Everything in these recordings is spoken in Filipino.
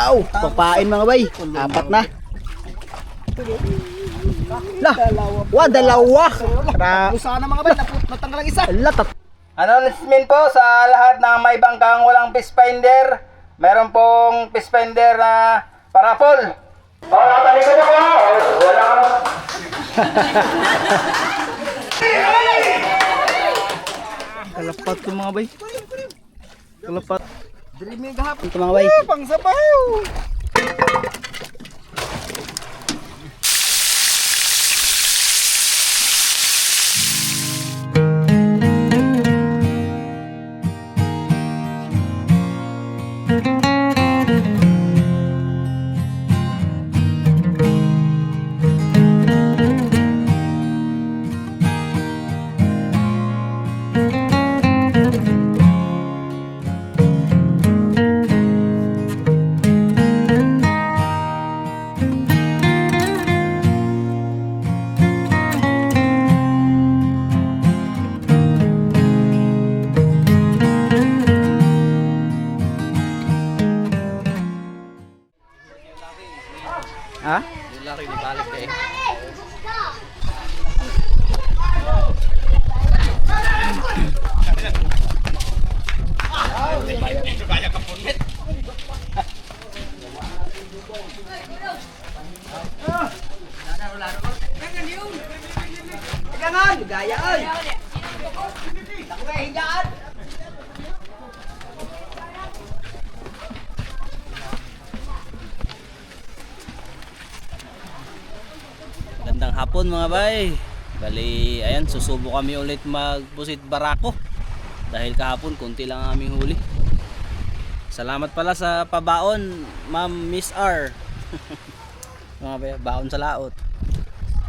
Wow, papain mga bay. Apat na. Lah, dalawa. Sana mga bay, natanggal ang isa. Latat. Announcement po sa lahat ng may bangkang walang fish finder. Meron pong fish finder na parapol. Natalikod ako. Wala. Kalapat ko mga bay. Kalapat. Dreamy gahapon. Ito mga bay. Pang sabaw. Ha? Gangan, gaya ay. Ako nga hijaan. Gandang hapon mga bay. Bali, ayan, susubo kami ulit magpusit barako. Dahil kahapon, konti lang ang aming huli. Salamat pala sa pabaon, Ma'am Miss R. Mga bay, baon sa laot.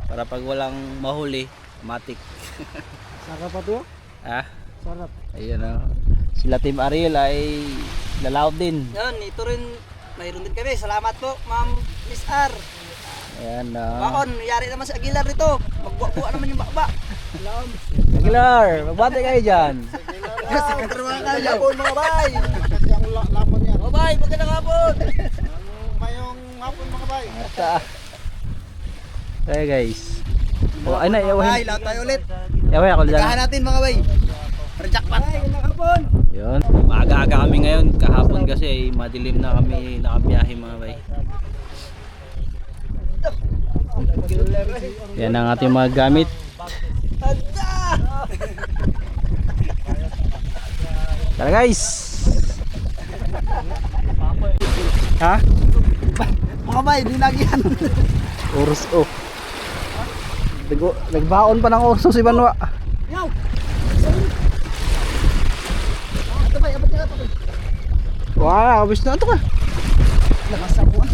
Para pag walang mahuli, matik. Sarap pa to? Ah, Sarap. ayun o. Sila Team Ariel ay lalaot din. Yan, ito rin. Mayroon din kami. Salamat po, Ma'am Miss R. Ayan o. Bakon, yari naman si Aguilar dito. Magbuwa naman yung bakba. Aguilar, magbati kayo dyan. Sikat kayo. Hapon mga bay. Mga bay, magandang hapon. Mayong hapon mga bay. Ata. Kaya guys. Oh, ay na, Bay, yawahin. lahat tayo ulit. Yawahin ako dyan. Tagahan natin mga bay. Jackpot. Magandang hapon. Yun. Maaga-aga kami ngayon. Kahapon kasi ay madilim na kami nakabiyahe mga bay. Yan ang ating mga gamit. Tara guys. Ha? Mga bay, dinagyan. Urso. Oh. Nagbaon pa ng urso si Banwa. Yaw. Ito bay, abot niya ito. Wow, abis na ito ka. Nakasabuan.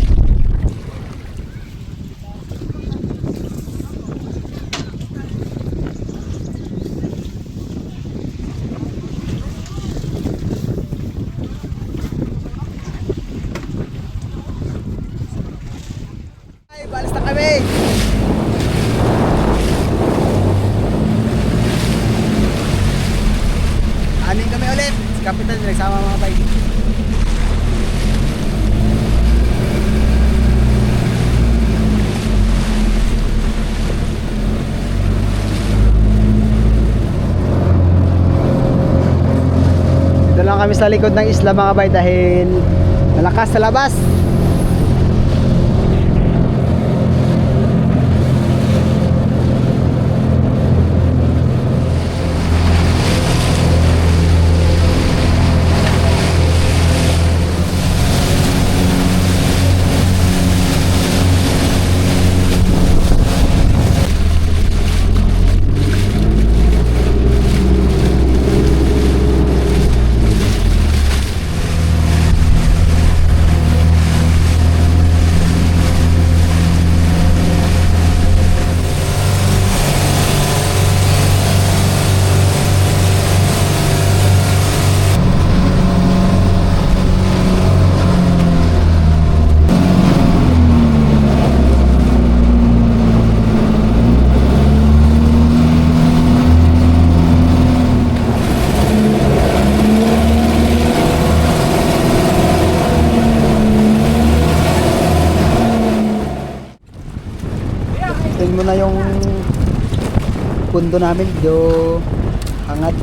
Ay, balis na kami. Anin kami ulit. Si Kapitan nagsama mga bay. Dito lang kami sa likod ng isla mga bay dahil malakas sa labas. Tingnan mo na yung pundo namin, medyo hangad.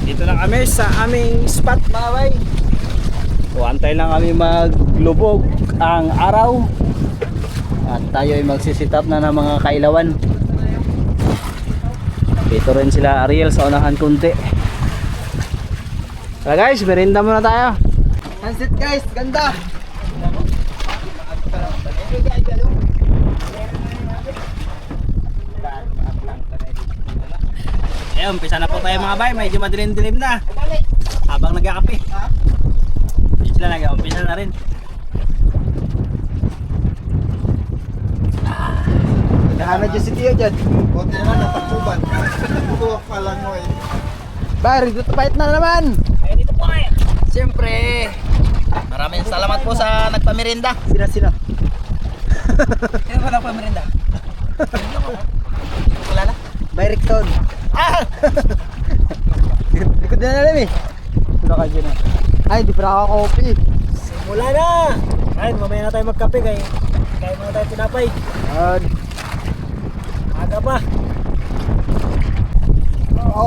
Dito na kami sa aming spot mga bay. So, antay lang kami maglubog ang araw. At tayo ay magsisit up na ng mga kailawan. Dito rin sila Ariel sa unahan kunti. Tara guys, merienda muna tayo. Sunset guys, ganda. Ayun, umpisa na po tayo mga bay. Medyo madilim-dilim na. Habang nagkakape. Hindi sila nag-umpisa na rin. Nakahanad yung si Tio dyan. Buti naman nataktuban. Tuwak pa lang mo eh. Bay, dito pahit na naman. Ayun dito po kayo. Siyempre, maraming salamat po sa nagpamirinda. Sino? Sino ba nagpamirinda? Kilala? Bay Rickson. Ah! Likod na namin eh. Sino ka dyan ah? Ay, di pa nakaka-coffee. Simula na! Ay, mamaya na tayo magkape kaya muna tayo tinapay. Yan. Aga pa.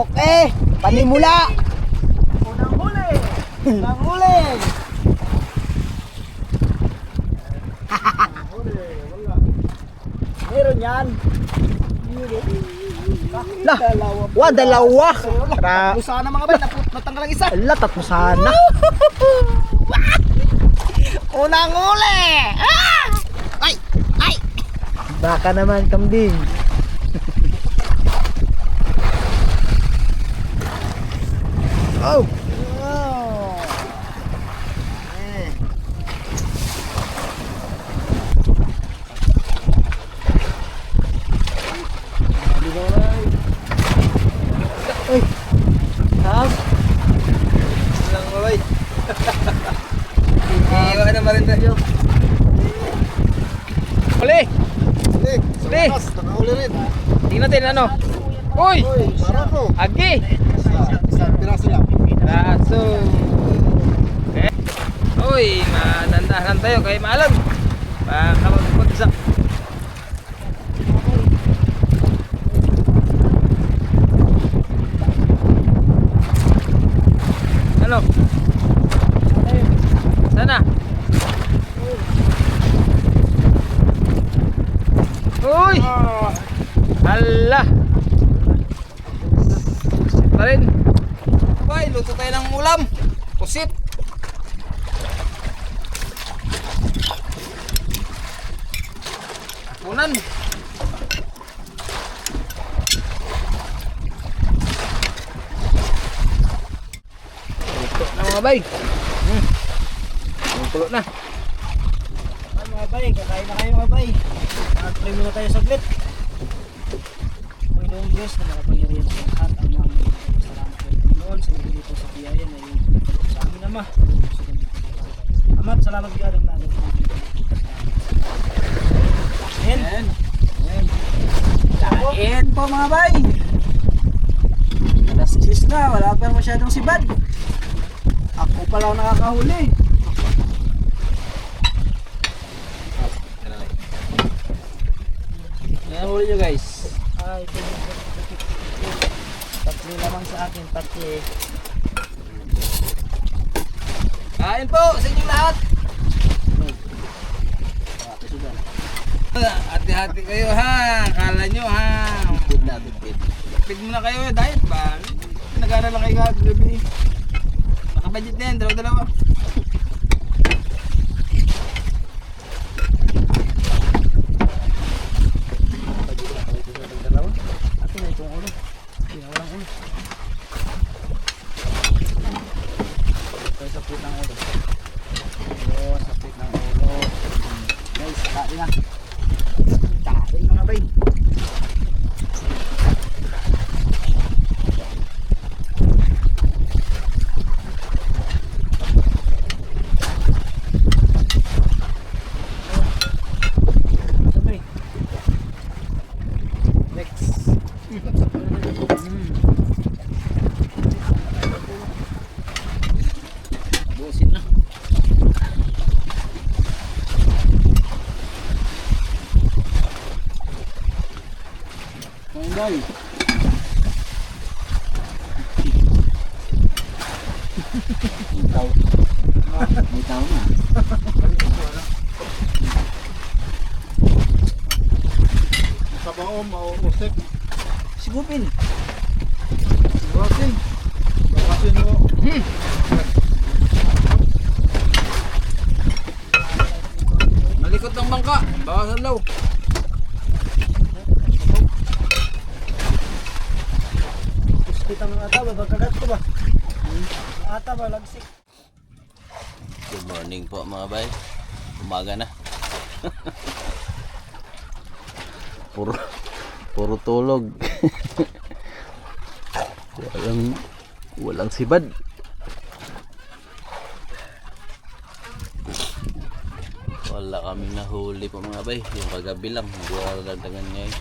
Okay, panimula. Unang huli! Unang huli! Meron yan. Lah, dalawa. Tara. Tatlo sana mga bay, natanggal ang isa. Ala, tatlo sana. Unang huli! Ah! Ay! Ay! Baka naman kambing. Oh. Uy. Ham. Unang huli. Iiwan na marin tayo. Huli! Huli! Sa Huli! wakas, nakahuli rin. Tingnan natin ano. Uy! Uy, marako. Agi! Isang piraso lang. Raso! Okay. Uy! Manandahan tayo kay maalam. Baka magpagsak. Ano? Sana? Uy! Hala! Pusit pa rin. Abay, luto tayo ng ulam. Pusit. Punan. Luto na mga bay. Pulo na. Ay mga bay, kakain na kayo mga bay. Mag-pray muna tayo saglit. Panginoong Diyos na nakapangyarihan sa lahat, Ama, salamat kayo Panginoon sa nagbigay po sa biyaya na yung sa amin Ama. Ama, salamat kayo ng namin. Amen. Ayan. Kain po mga bay. Alas 6 na, wala pa masyadong sibad. Ako pala ang nakakahuli. Ayan huli nyo guys. Ay, tatlo lamang sa akin, tatlo eh. Kain po sa inyong lahat. Hati-hati kayo ha. Kala nyo ha. Tipid muna kayo. Diet ba? Nag-aaral lang kayo kagabi. Naka-budget na yan. Dalawa-dalawa. Atin na itong ulo. Hindi na walang ulo. Tayo sa putang ulo. Kain na. Kain mga bay. Sabay. Next. Busin na. Kain bay. Ikaw. May tao na. Sabaw, mauusik. Sigupin. Rosing. Bakasin mo. Malikot ng bangka. Baka sa law. Kita ng ata ba kagat ko ba? Ata ba lagsik? Good morning po mga bay. Umaga na. puro tulog. walang sibad. Wala kami nahuli po mga bay. Yung kagabi lang, hindi wala dagdagan ngayon.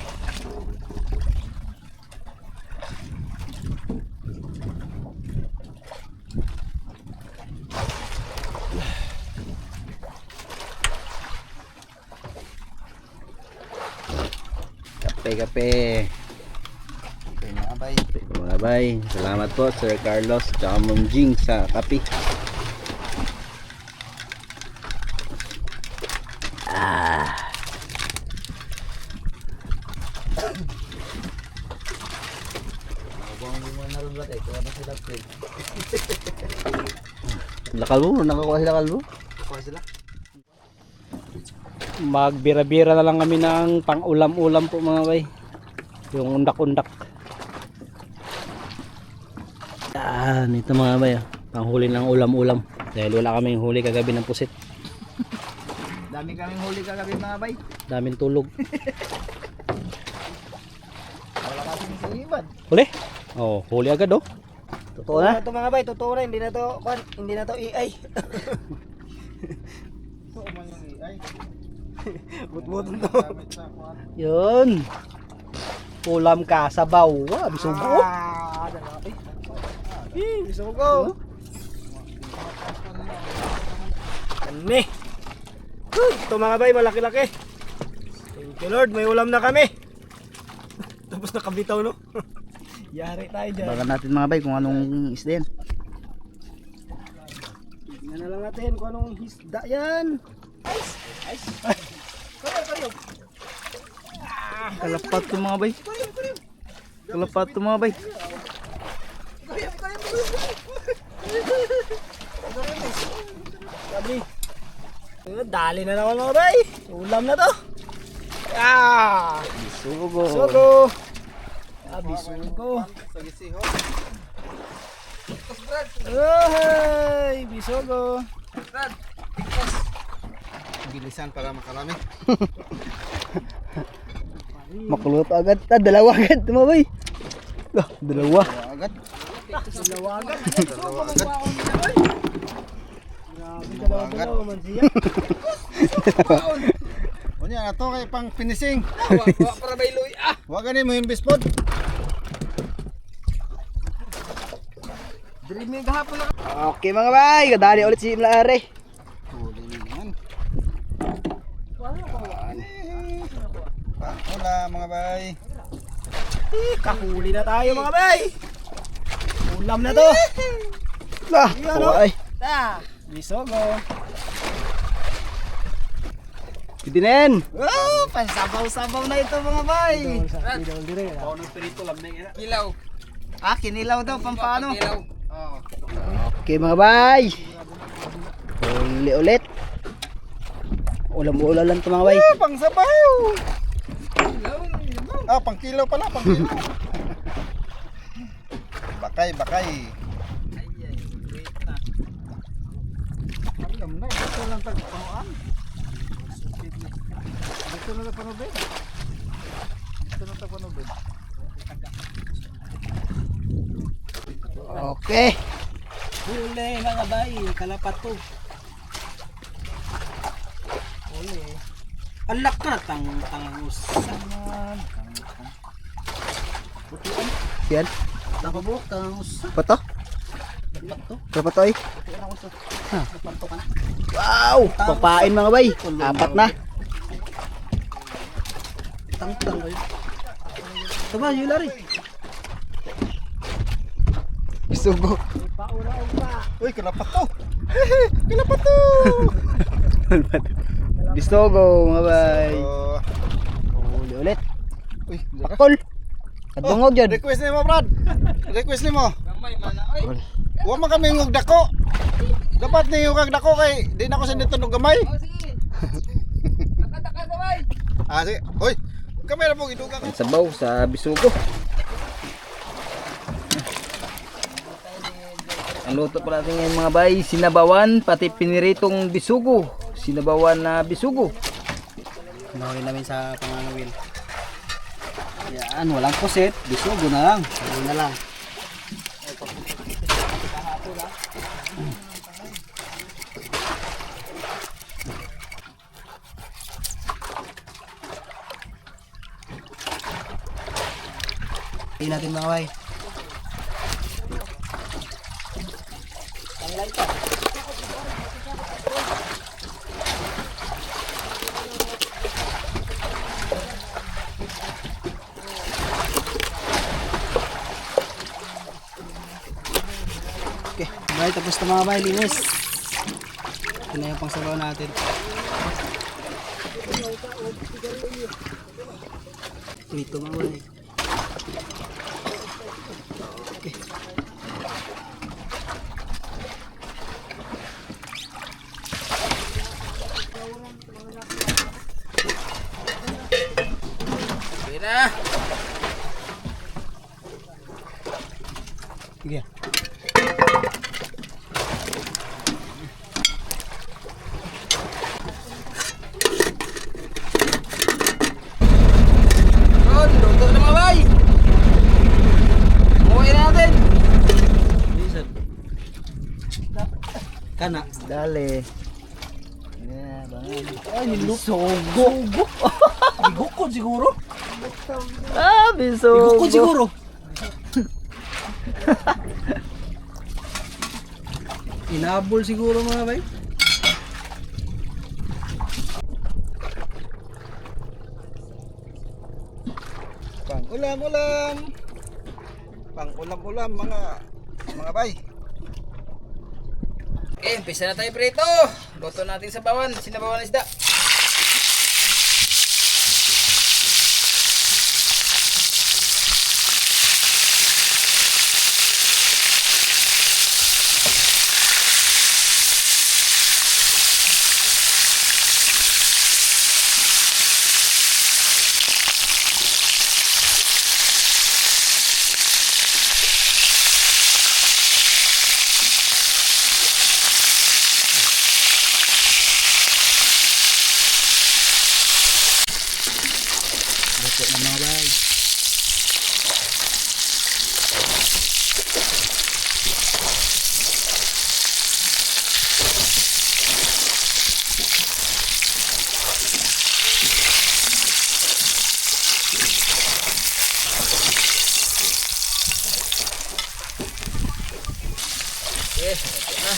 Kape. Mga bay. Mga bay, salamat po Sir Carlos at Ma'am Jing sa kape. Lakal mo, nakakuha sila kalbo? Magbira-bira na lang kami ng pang-ulam-ulam po mga bay. Yung undak-undak. Ito mga bay, panghuli ng ulam-ulam. Dahil wala kaming huli kagabi ng pusit. Dami kaming huli kagabi mga bay. Daming tulog. Wala kasing silibad. Huli? Oh, huli agad oh. Totoo na? Ito mga bay, totoo na, hindi na to AI. But to. Yun. Ulam ka sabaw. Wow, bisugo. Dalapi. Bisugo. Ani. Ito mga bay, malaki-laki. Thank you Lord, may ulam na kami. Tapos nakabitaw no. Yari tayo dyan. Bagan natin mga bay kung anong isda yan. Tingnan na lang natin kung anong hisda yan. Ice. Kariyo. Kalapat to mga bay. Kalapat to mga bay. Sabi. Dali na naman mga bay. Ulam na to. Bisugo. Bisugo. Bisugo. Ay, bisugo. Bilisan para makarami. Makulot agad. Dalawa agad mga bay. Dalawa. Agad. Dalawagan. Dalawagan. Man siya. Unya na to kay pang finishing. Wa para bayloy ah. Wa gani mo yung bispod. Dreaming gahapon na. Okay mga bay. Kadali ulit si Mlaare. Huli naman. Wala mga bay. Kahuli na tayo mga bay. Ulam na to. Ay. Bisugo. Pidinen. Oh, pansabaw-sabaw na ito mga bay. Kilaw. Kinilaw daw pampano. Kilaw. Okay mga bay. Huli ulit. Ulam-ulam lang ito mga bay. Pang sabaw. Pang kilaw pala, pang kilaw. Bakay. Alam na, ito lang tagpuan. Okay. Huli mga bay, kalapat to. Huli. Alak ka, tangus. Yan. Nakabuk, tangus. Pato? Dapat to. Berapa to ay? Wow! Papain mga bay. Apat na. Tang-tang kayo. Ito ba, yung lari? Sugo. Uy, kalapat to. Kalapat to. Bistogo mga bay. Uli ulit. Uy, Pakol. At bungog dyan. request ni mo, Brad. Request ni mo. Huwag man kami ngog dako. Dapat ni yung kag dako kay di na ko sa dito ng gamay. Ah, sige. Uy, kamera po iduga ka. Sabaw sa bisugo. Ang luto pala natin ngayon mga bay, sinabawan pati piniritong bisugo. Sinabawan na bisugo. Nahuli namin sa panganawil. Yan, walang puset, bisugo na lang. Sabi na lang. Hindi natin mga bay. Okay, bay, tapos na mga bay, linis. Ito na yung pangsabaw natin. Ito mga bay. Okay. Okay na. Sige. Yun, luto na mga bay. Umuwi na natin. Kana. Dali. Yeah, bangan. Ay, nilusogo. Bigukod siguro. Ah, bisugo. Bigukod siguro. Inabol siguro mga bay. Pang ulam-ulam. Pang ulam-ulam mga bay. Okay, umpisa na tayo prito. Luto natin sa bawan, sinabawan isda. Luto na mga bay. Okay, luto na.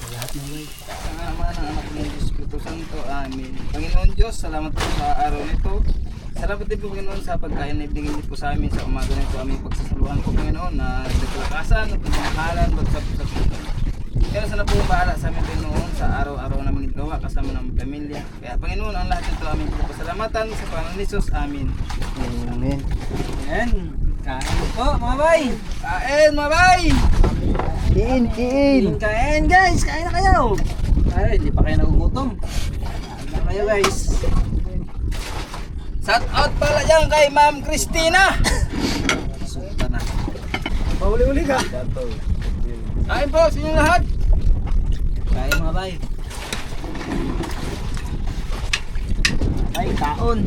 Lahat mga bay. Ang ama ng anak ng Diyos Espiritu Santo. Amen. Panginoon Diyos, salamat po sa araw nito. Salamat din po Panginoon sa pagkain na ibigay niyo po sa amin sa umaga na ito. Aming pagsasaluhan po Panginoon na nagkalakasan at pagmamahalan, magsapos. Kaya sana po bahala sa amin Panginoon sa araw-araw namin gawa kasama ng pamilya. Kaya Panginoon, ang lahat nito aming pasalamatan sa Panginoon Jesus. Amen. Amen. Ayan. Kain po mga bay. Kain mga bay! Kain guys. Kain na kayo. Ay, hindi pa kayo nagugutom. Kain na kayo guys. Shout out pala dyan kay Ma'am Christina. Resulta na. Pauli-uli ka. Kain po, sa inyo lahat. Kaya mga bay. Ay, taon.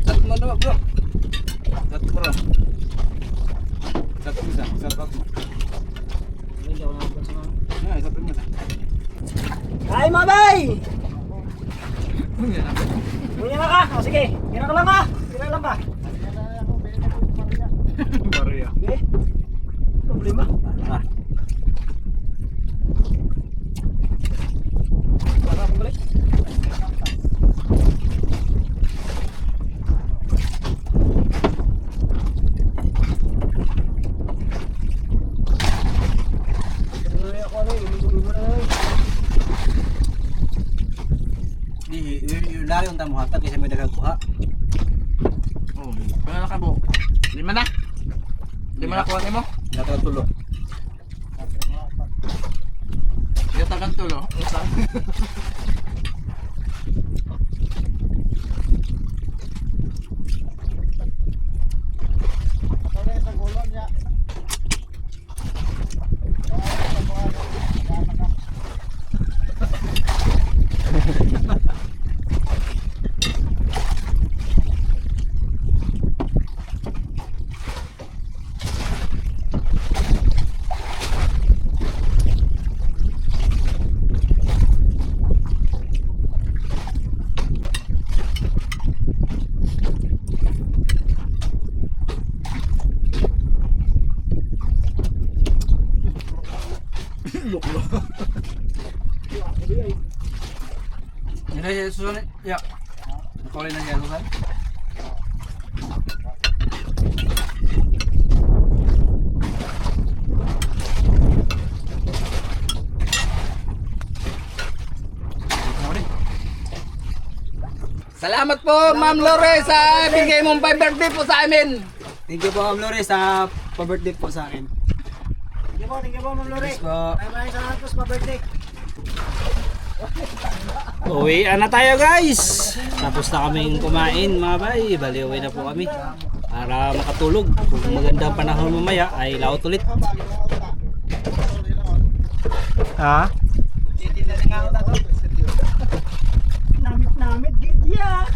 Sat mo na bro. Sat bro. Sat mo sa. Sat mo. Nah, sat mo sa. Ay, mga bay! Kunya na ka. O, sige. Kira ka lang ka. Kira lang ka. Barya. Okay. Problema. Ah, Para akong balik. Tuloy ako na eh. Umubo na eh. yung layo ang tamo hatag kasi may nagkakuha. Oh, kaya na ka po. Lima na. Lima na kuha mo. Nakatulo. Ito tagan tulo. Usa. Ini susunod. Ya. Nakulay na yellow kan. Salamat po, Ma'am Lore, sa bigay mong birthday po sa amin. Thank you po, Ma'am Lore, sa pa-birthday po sa akin. Thank you po, Ma'am Lore. Yes po. Maraming salamat po sa birthday. Uwi na tayo guys. Tapos na kaming kumain mga bay. Bali uwi na po kami. Para makatulog. Kung magandang panahon mamaya ay laot ulit. Ha? Namit-namit, gidya.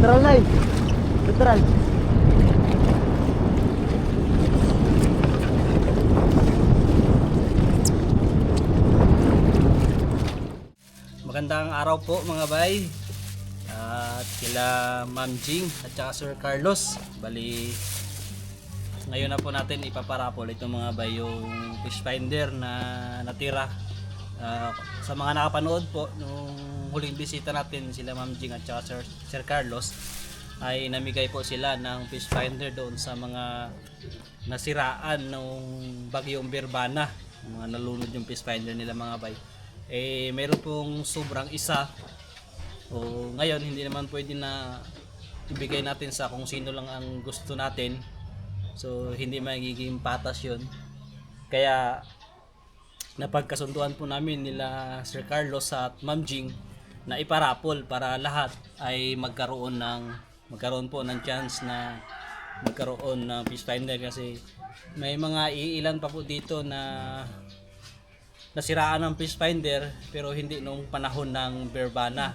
Literal na eh. Literal. Magandang araw po mga bay. At kila Ma'am Jing at saka Sir Carlos. Bali ngayon na po natin ipaparapol itong mga bay yung fish finder na natira. Sa mga nakapanood po nung huling bisita natin sila Ma'am Jing at saka Sir Carlos ay namigay po sila ng fish finder doon sa mga nasiraan nung bagyong Birbana, mga nalunod yung fish finder nila mga bay. Eh meron pong sobrang isa. O ngayon hindi naman pwede na ibigay natin sa kung sino lang ang gusto natin. So hindi magiging patas 'yon. Kaya napagkasunduan po namin nila Sir Carlos at Ma'am Jing na iparapol para lahat ay magkaroon po ng chance na magkaroon ng fish finder, kasi may mga iilan pa po dito na nasiraan ng fish finder pero hindi nung panahon ng Birbana.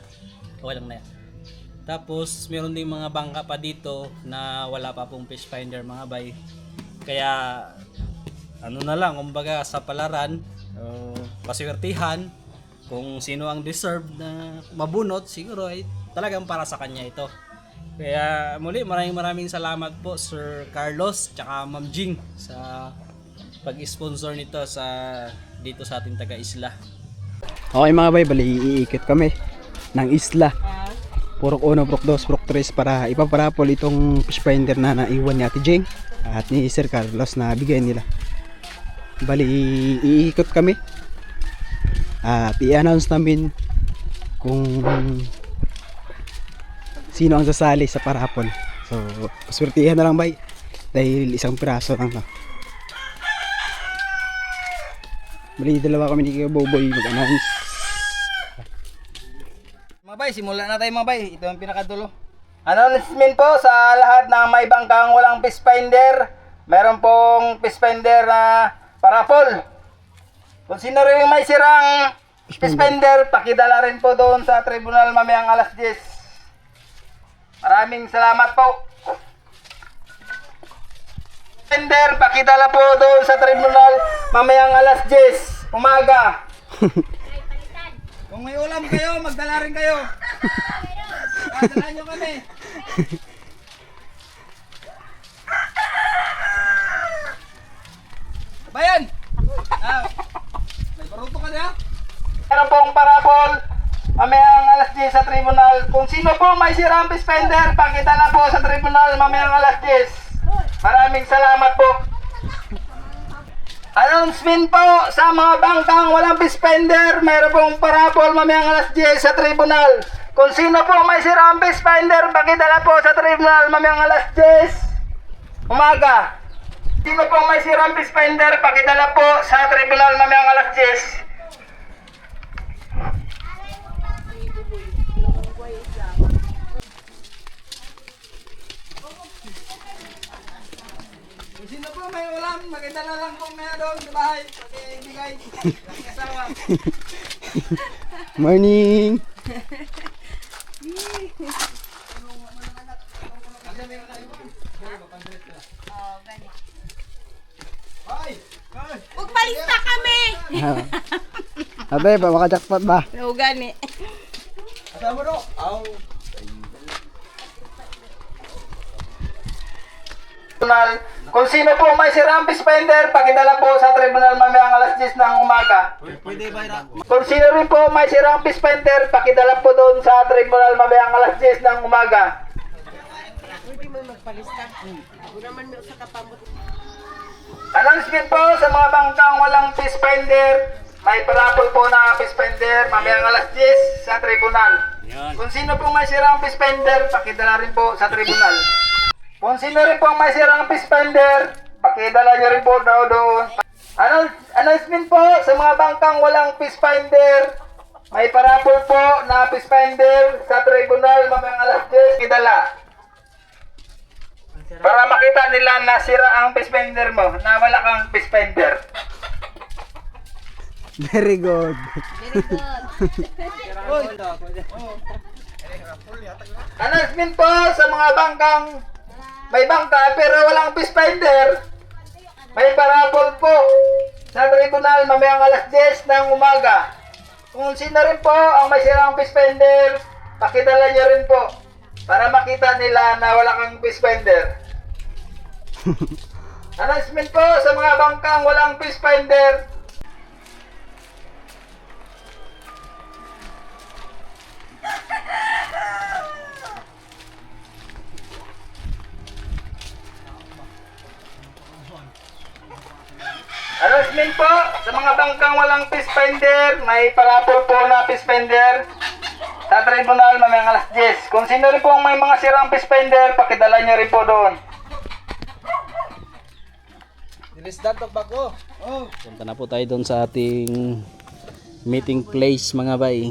Okay lang na yan. Tapos meron ding mga bangka pa dito na wala pa pong fish finder mga bay. Kaya ano na lang, kumbaga sa palaran, paswertihan, kung sino ang deserve na mabunot, siguro ay talagang para sa kanya ito. Kaya muli maraming salamat po Sir Carlos tsaka Ma'am Jing sa pag-sponsor nito dito sa ating taga-isla. Okay mga bay, bali iikot kami ng isla. Purok 1, Purok 2, Purok 3 para ipaparapol itong fish finder na naiwan ni Ate Jing at ni Sir Carlos na bigay nila. Bali iikot kami at i-announce namin kung sino ang sasali sa parapol. So paswertihan na lang bay dahil isang piraso lang na. Bali dalawa kami ni Kuya Boboy mag-announce. Mga bay, simulan na tayo mga bay. Ito ang pinakadulo. Announcement po sa lahat ng may bangkang walang fish finder. Meron pong fish finder na parapol. Kung sino rin yung may sirang fish finder, pakidala rin po doon sa tribunal mamayang alas 10. Maraming salamat po. Finder, pakidala po doon sa tribunal mamayang alas 10 umaga. Kung may ulam kayo, magdala rin kayo. Dala nyo kami. Bayan! May baruto ka na? Meron pong parapol mamayang alas 10 sa tribunal. Kung sino po may sirang fish finder, pakidala po sa tribunal mamayang alas 10. Maraming salamat po. Announcement po sa mga bangkang walang fish finder, mayroon pong parapol mamayang alas 10 sa tribunal. Kung sino po may sirang fish finder, pakidala po sa tribunal mamayang alas 10 umaga. Sino po may sirang fish finder, pakidala po sa tribunal mamayang alas 10. Sino po may ulam, magdala lang po na doon sa bahay. Pakibigay ng asawa. Morning. Magpalista kami! Abe, baka jackpot ba? Oo, gani. Asama do. Kung sino po may sirang fish finder, pakidala po sa tribunal mamayang alas 10 ng umaga. Pwede ba na? Kung sino rin po may sirang fish finder, pakidala po doon sa tribunal mamayang alas 10 ng umaga. Pwede mo magpalista. Ako naman may usa ka pamot. Announcement po sa mga bangkang walang fish finder, may parapol po na fish finder mamayang alas 10 sa tribunal. Kung sino po may sirang fish finder, pakidala rin po sa tribunal. Kung sino rin po may sirang fish finder, pakidala nyo rin po daw doon. Announcement po sa mga bangkang walang fish finder, may parapol po na fish finder sa tribunal mamayang alas 10, pakidala. Para makita nila na sira ang fish finder mo, na wala kang fish finder. Very good. Announcement po sa mga bangkang may bangka pero walang fish finder, may parapol po sa tribunal mamayang alas 10 ng umaga. Kung sino rin po ang may sirang fish finder, pakidala nyo rin po para makita nila na wala kang fish finder. Announcement po sa mga bangkang walang fish finder. Announcement po sa mga bangkang walang fish finder, may parapol po na fish finder sa tribunal mamayang alas 10. Kung sino rin po ang may mga sirang fish finder, pakidala nyo rin po doon. Punta na po tayo doon sa ating meeting place mga bay.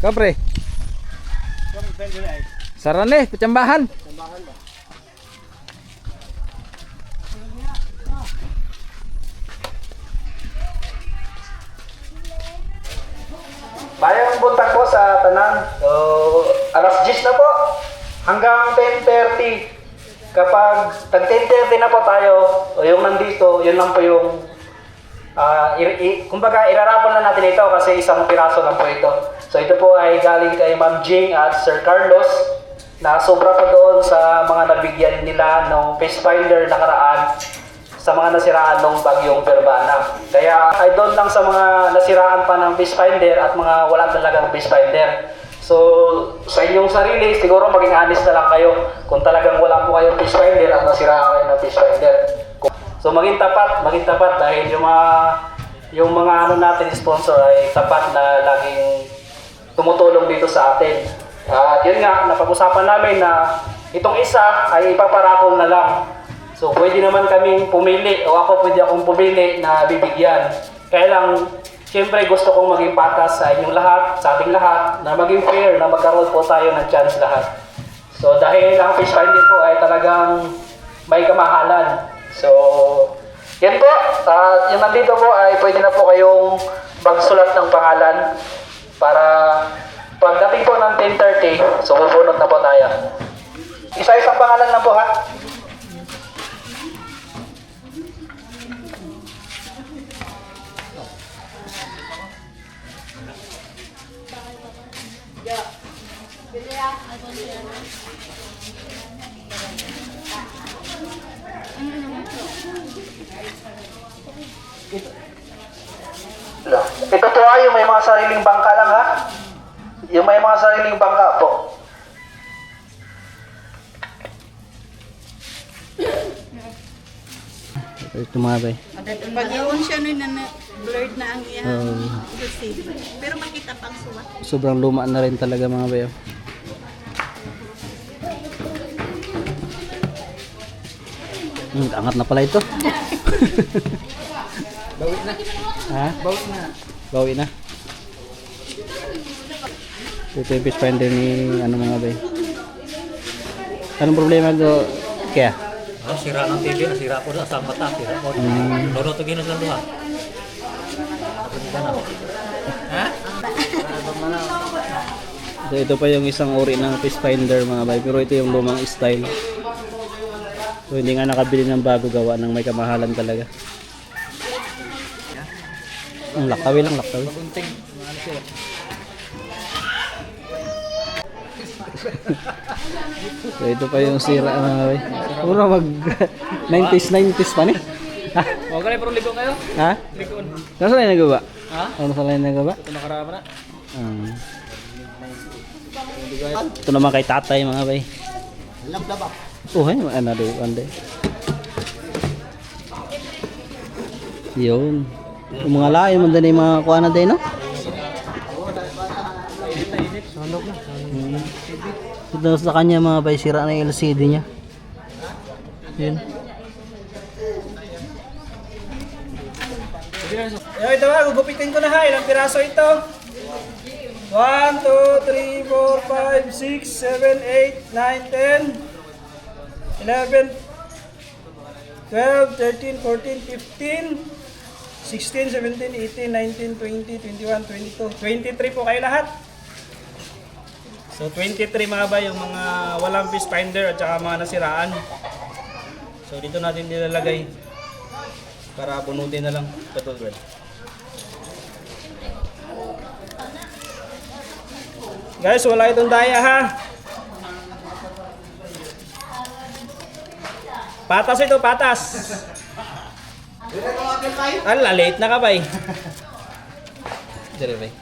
Kapre. Sarane, pecambahan. Mayroong buntag po sa tanan. So, alas 10 na po hanggang 10:30. kapag tag-10:30 na po tayo, o yung nandito, yun lang po yung kumbaga irarapol na natin ito kasi isang piraso lang po ito. So ito po ay galing kay Ma'am Jing at Sir Carlos na sobra pa doon sa mga nabigyan nila ng fish finder nakaraan sa mga nasiraan ng bagyong Perbana. Kaya ay doon lang sa mga nasiraan pa ng fish finder at mga wala talagang fish finder. So sa inyong sarili, siguro maging honest na lang kayo kung talagang wala po kayong fish finder at nasiraan kayo ng fish finder. So maging tapat dahil yung mga ano natin sponsor ay tapat na laging tumutulong dito sa atin. At yun nga, napag-usapan namin na itong isa ay ipaparakol na lang. So pwede naman kaming pumili o ako pwede akong pumili na bibigyan. Kaya lang, siyempre gusto kong maging patas sa inyong lahat, sa ating lahat, na maging fair, na magkaroon po tayo ng chance lahat. So dahil ang fish finder po ay talagang may kamahalan. So, yan po. Yung nandito po ay pwede na po kayong magsulat ng pangalan para pagdating po ng 10:30, so bubunot na po tayo. Isa-isang pangalan lang po ha. Ito po ay yung may mga sariling bangka lang ha. Yung may mga sariling bangka po. Ito mga bay. Pag iyon siya nun na blurred na ang iyang receive. Pero makita pang suwat. Sobrang luma na rin talaga mga bay. Angat na pala ito. Bawi na. Ha? Bawi na. Bawi na. Ito yung fish finder ni ano mga bay. Anong problema ito? Kaya? Sira ng TV, nasira po sa mata, sira po. Loro to ginos lang duha. So, ito pa yung isang uri ng fish finder mga bay, pero ito yung lumang style. So hindi nga nakabili ng bago, gawa ng may kamahalan talaga. Ang laktawi lang, laktawi. So ito pa yung sira mga bay. Puro mag 90s pa ni. Ha? Huwag ka na, pero ligo kayo. Ha? Ligoon. Nasa lang nagawa? Ha? Ano sa lang nagawa? Ito nakarama na. Ito naman kay tatay mga bay. Oh, hey, another one day. Yun. Yung mga lain man din yung mga kuha na din, no? Ito sa kanya mga bay, sira na yung LCD niya. Yun. Ito ba, gugupitin ko na ha. Ilang piraso ito? 1, 2, 3, 4, 5, 6, 7, 8, 9, 10, 11, 12, 13, 14, 15, 16, 17, 18, 19, 20, 21, 22, 23 po kayo lahat. So 23 mga ba yung mga walang fish finder at saka mga nasiraan. So dito natin nilalagay para bunutin na lang. Patulad. Guys, wala itong daya ha. Patas ito, patas. Ala, late na ka ba eh. Dire bay.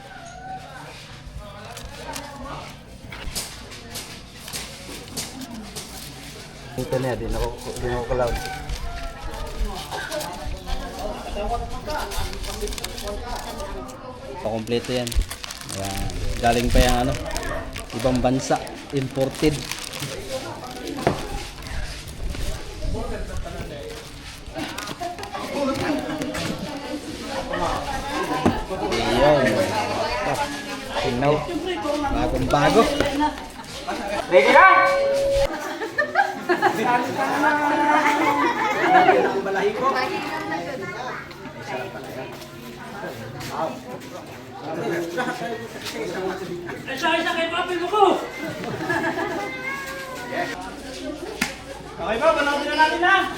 Ito na, di ako cloud. Pakompleto yan. Ayan. Galing pa yung ano, ibang bansa, imported. Ayan. Tingnaw. Bagong bago. Ready na? Okay ba? Panoorin na natin na.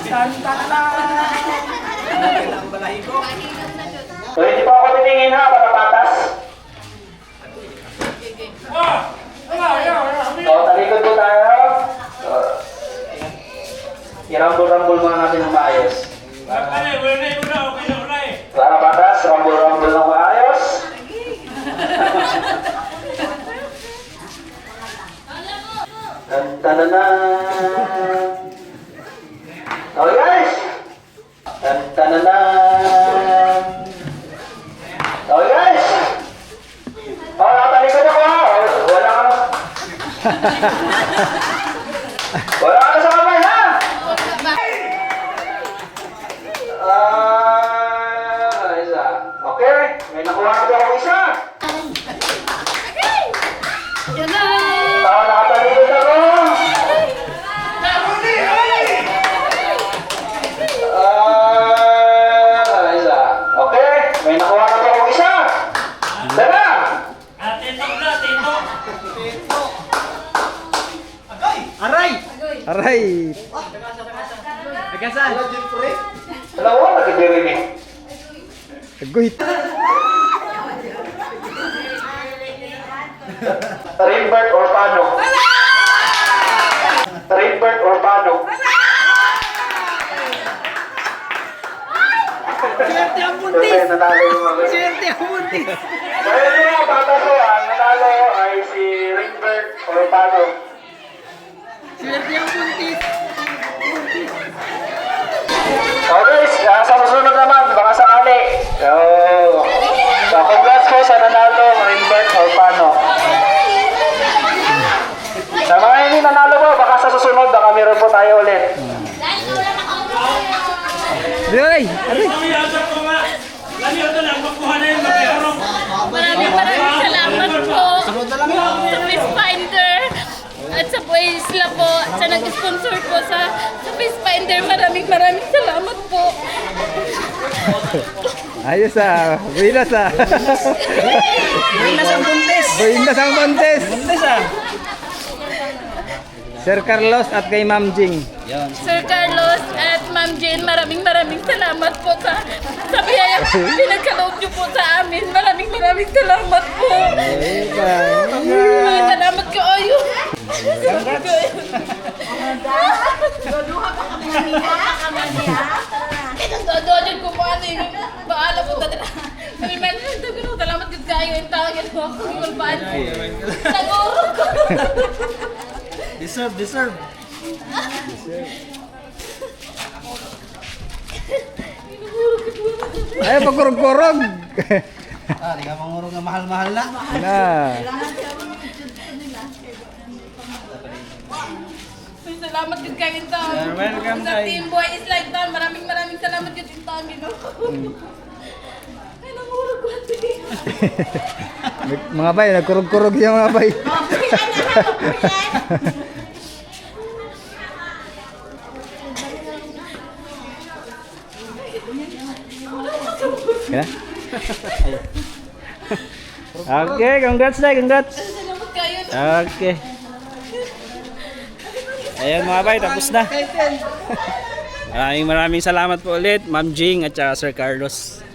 Tanta na. So hindi po ako titingin ha, para patas. So talikod po tayo. So, i-rumble-rumble muna natin ng maayos. Para patas, rumble-rumble ng maayos. Tan-tananan. Okay guys. Tan-tananan. Okay guys. Oh, natalikod ako ha. Wala ka. Wala ka sa kamay ha. Isa. Okay. May nakuha na ako isa. Nakatalikod ako. Isa. Okay. May nakuha na ako isa. Dala. Aray! Aray! Nagasan! Dalawa, nagdidirin eh. Agoy! Rimbert or Pano? Rimbert or Pano? Swerte ang buntis! Nanalo yung mga. Swerte ang buntis! Kaya yung mga bata ko, ang nanalo ay si Rimbert or Pano. Swerte ang buntis! Okay, sa susunod naman, baka sakali. So congrats po sa nanalo, Rimbert or Pano. Sa mga hindi nanalo po, baka sa susunod, baka meron po tayo ulit. Aray! Maraming salamat po sa Fish Finder at sa Isla po sa nag-sponsor po sa Fish Finder. Maraming salamat po. Ayos ah! Buenas ah! Buenas ang buntis! Buenas ang Montes! Buntis ah! Sir Carlos at kay Ma'am Jing. Sir Carlos at Ma'am Jane, maraming salamat po sa biyaya pinagkaloob niyo po sa amin. Maraming salamat po. Maraming salamat kayo. Doon ko po ano yung baala po dati. Sabi man, salamat din kayo yung tawagin mo. Kung paan. Naguro ko. Deserve! Ay, pagkurog-kurog! Di ka mangurong na mahal-mahal na. Na! Salamat din kayo yung tawagin. You're welcome, Sa Tay. Team Boy is like that. Maraming salamat din yung tawagin mo. Ay, nanguro ko. Mga bay, nagkurog-kurog siya mga bay. Kaya? Okay, congrats na, congrats. Salamat kayo. Okay. Ayan mga bay, tapos na. Maraming salamat po ulit, Ma'am Jing at saka Sir Carlos.